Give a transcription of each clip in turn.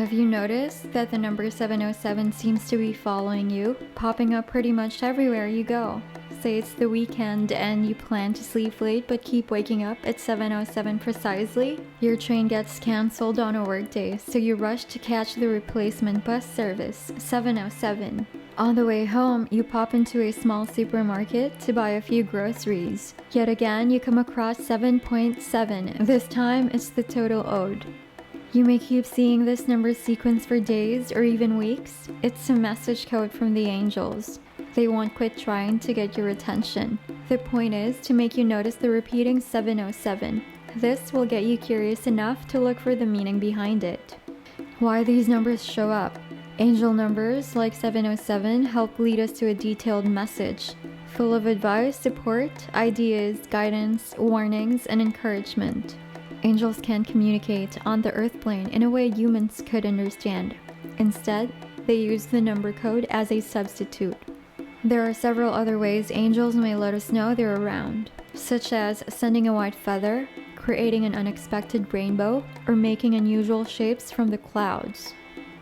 Have you noticed that the number 707 seems to be following you, popping up pretty much everywhere you go? Say it's the weekend and you plan to sleep late but keep waking up at 7:07 precisely. Your train gets cancelled on a workday, so you rush to catch the replacement bus service, 7:07. On the way home, you pop into a small supermarket to buy a few groceries. Yet again, you come across 7.7. This time, it's the total owed. You may keep seeing this number sequence for days or even weeks. It's a message code from the angels. They won't quit trying to get your attention. The point is to make you notice the repeating 707. This will get you curious enough to look for the meaning behind it. Why these numbers show up. Angel numbers like 707 help lead us to a detailed message, full of advice, support, ideas, guidance, warnings, and encouragement. Angels can communicate on the earth plane in a way humans could understand. Instead, they use the number code as a substitute. There are several other ways angels may let us know they're around, such as sending a white feather, creating an unexpected rainbow, or making unusual shapes from the clouds.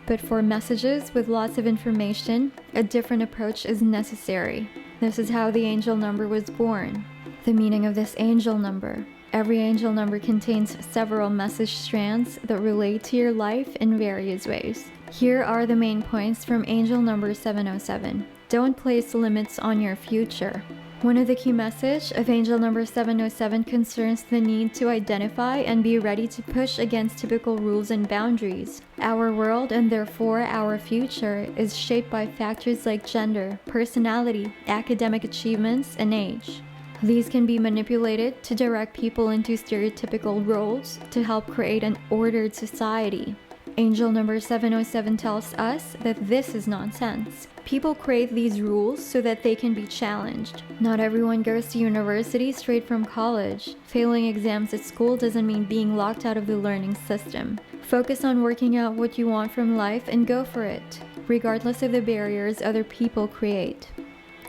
But for messages with lots of information, a different approach is necessary. This is how the angel number was born. The meaning of this angel number. Every angel number contains several message strands that relate to your life in various ways. Here are the main points from angel number 707. Don't place limits on your future. One of the key messages of angel number 707 concerns the need to identify and be ready to push against typical rules and boundaries. Our world, and therefore our future, is shaped by factors like gender, personality, academic achievements, and age. These can be manipulated to direct people into stereotypical roles to help create an ordered society. Angel number 707 tells us that this is nonsense. People create these rules so that they can be challenged. Not everyone goes to university straight from college. Failing exams at school doesn't mean being locked out of the learning system. Focus on working out what you want from life and go for it, regardless of the barriers other people create.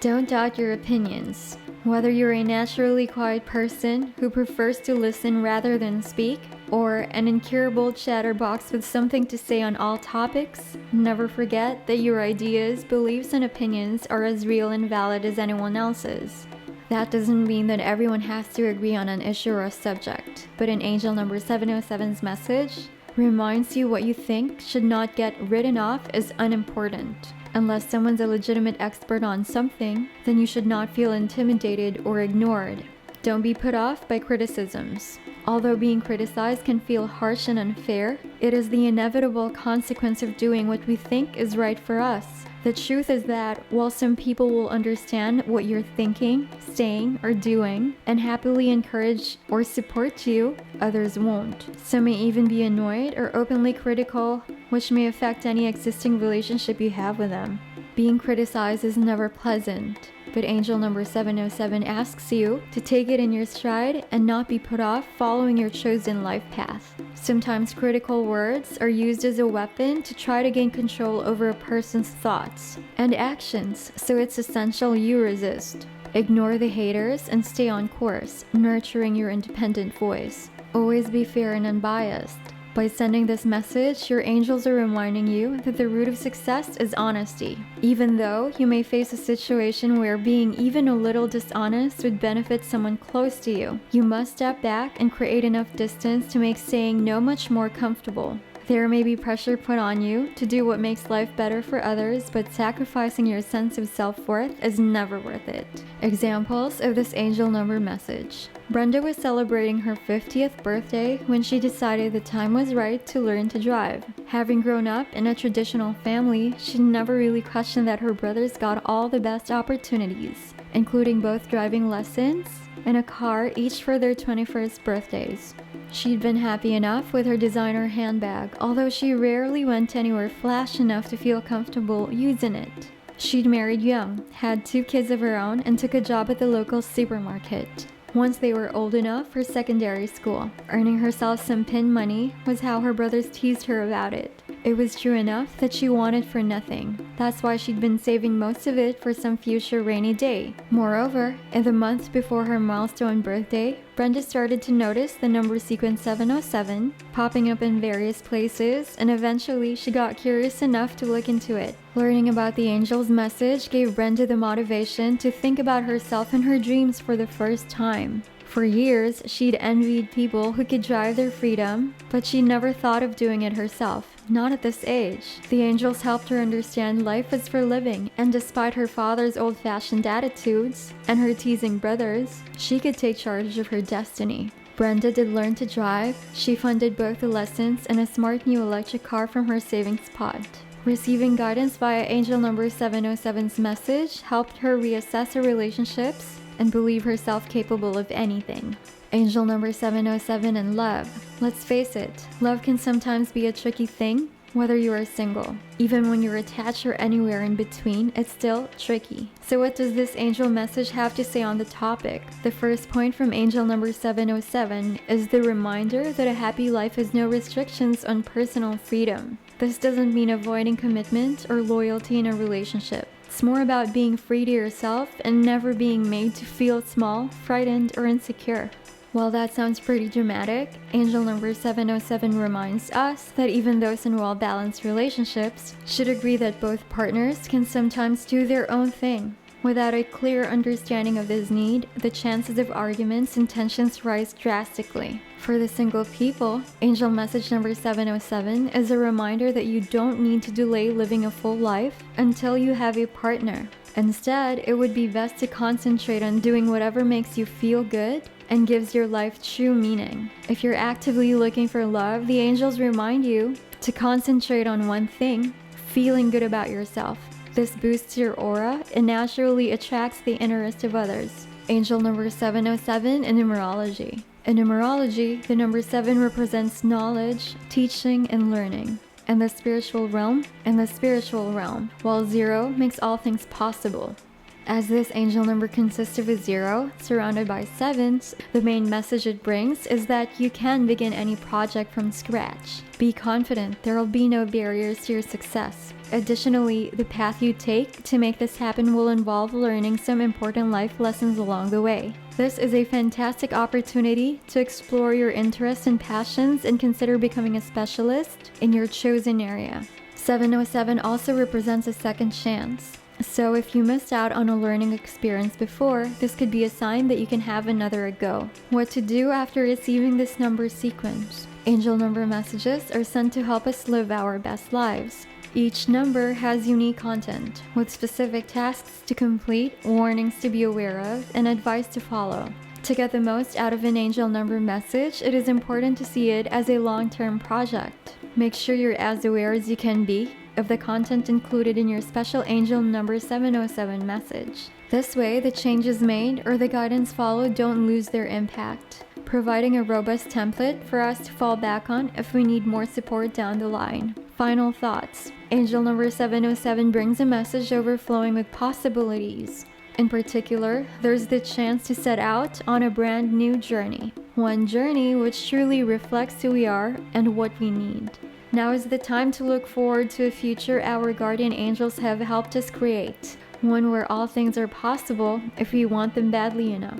Don't doubt your opinions. Whether you're a naturally quiet person who prefers to listen rather than speak, or an incurable chatterbox with something to say on all topics, never forget that your ideas, beliefs, and opinions are as real and valid as anyone else's. That doesn't mean that everyone has to agree on an issue or a subject, but in angel number 707's message reminds you what you think should not get written off as unimportant. Unless someone's a legitimate expert on something, then you should not feel intimidated or ignored. Don't be put off by criticisms. Although being criticized can feel harsh and unfair, it is the inevitable consequence of doing what we think is right for us. The truth is that while some people will understand what you're thinking, saying, or doing, and happily encourage or support you, others won't. Some may even be annoyed or openly critical, which may affect any existing relationship you have with them. Being criticized is never pleasant, but angel number 707 asks you to take it in your stride and not be put off following your chosen life path. Sometimes critical words are used as a weapon to try to gain control over a person's thoughts and actions, so it's essential you resist. Ignore the haters and stay on course, nurturing your independent voice. Always be fair and unbiased. By sending this message, your angels are reminding you that the root of success is honesty. Even though you may face a situation where being even a little dishonest would benefit someone close to you, you must step back and create enough distance to make saying no much more comfortable. There may be pressure put on you to do what makes life better for others, but sacrificing your sense of self-worth is never worth it. Examples of this angel number message. Brenda was celebrating her 50th birthday when she decided the time was right to learn to drive. Having grown up in a traditional family, she never really questioned that her brothers got all the best opportunities, including both driving lessons and a car each for their 21st birthdays. She'd been happy enough with her designer handbag, although she rarely went anywhere flash enough to feel comfortable using it. She'd married young, had 2 kids of her own, and took a job at the local supermarket. Once they were old enough for secondary school, earning herself some pin money was how her brothers teased her about it. It was true enough that she wanted for nothing. That's why she'd been saving most of it for some future rainy day. Moreover, in the month before her milestone birthday, Brenda started to notice the number sequence 707 popping up in various places, and eventually she got curious enough to look into it. Learning about the angel's message gave Brenda the motivation to think about herself and her dreams for the first time. For years, she'd envied people who could drive their freedom, but she never thought of doing it herself, not at this age. The angels helped her understand life was for living, and despite her father's old-fashioned attitudes and her teasing brothers, she could take charge of her destiny. Brenda did learn to drive. She funded both the lessons and a smart new electric car from her savings pot. Receiving guidance via angel number 707's message helped her reassess her relationships and believe herself capable of anything. Angel number 707 and love. Let's face it, love can sometimes be a tricky thing, whether you are single. Even when you're attached or anywhere in between, it's still tricky. So what does this angel message have to say on the topic? The first point from angel number 707 is the reminder that a happy life has no restrictions on personal freedom. This doesn't mean avoiding commitment or loyalty in a relationship. It's more about being free to yourself and never being made to feel small, frightened, or insecure. While that sounds pretty dramatic, angel number 707 reminds us that even those in well-balanced relationships should agree that both partners can sometimes do their own thing. Without a clear understanding of this need, the chances of arguments and tensions rise drastically. For the single people, angel message number 707 is a reminder that you don't need to delay living a full life until you have a partner. Instead, it would be best to concentrate on doing whatever makes you feel good and gives your life true meaning. If you're actively looking for love, the angels remind you to concentrate on one thing, feeling good about yourself. This boosts your aura and naturally attracts the interest of others. Angel number 707 in Numerology. In Numerology, the number 7 represents knowledge, teaching, and learning. In the spiritual realm, while 0 makes all things possible. As this angel number consists of a 0, surrounded by 7s, the main message it brings is that you can begin any project from scratch. Be confident, there will be no barriers to your success. Additionally, the path you take to make this happen will involve learning some important life lessons along the way. This is a fantastic opportunity to explore your interests and passions and consider becoming a specialist in your chosen area. 707 also represents a second chance. So if you missed out on a learning experience before, this could be a sign that you can have another go. What to do after receiving this number sequence? Angel number messages are sent to help us live our best lives. Each number has unique content, with specific tasks to complete, warnings to be aware of, and advice to follow. To get the most out of an angel number message, it is important to see it as a long-term project. Make sure you're as aware as you can be of the content included in your special angel number 707 message. This way, the changes made or the guidance followed don't lose their impact, providing a robust template for us to fall back on if we need more support down the line. Final thoughts. Angel number 707 brings a message overflowing with possibilities. In particular, there's the chance to set out on a brand new journey. One journey which truly reflects who we are and what we need. Now is the time to look forward to a future our guardian angels have helped us create. One where all things are possible if we want them badly enough.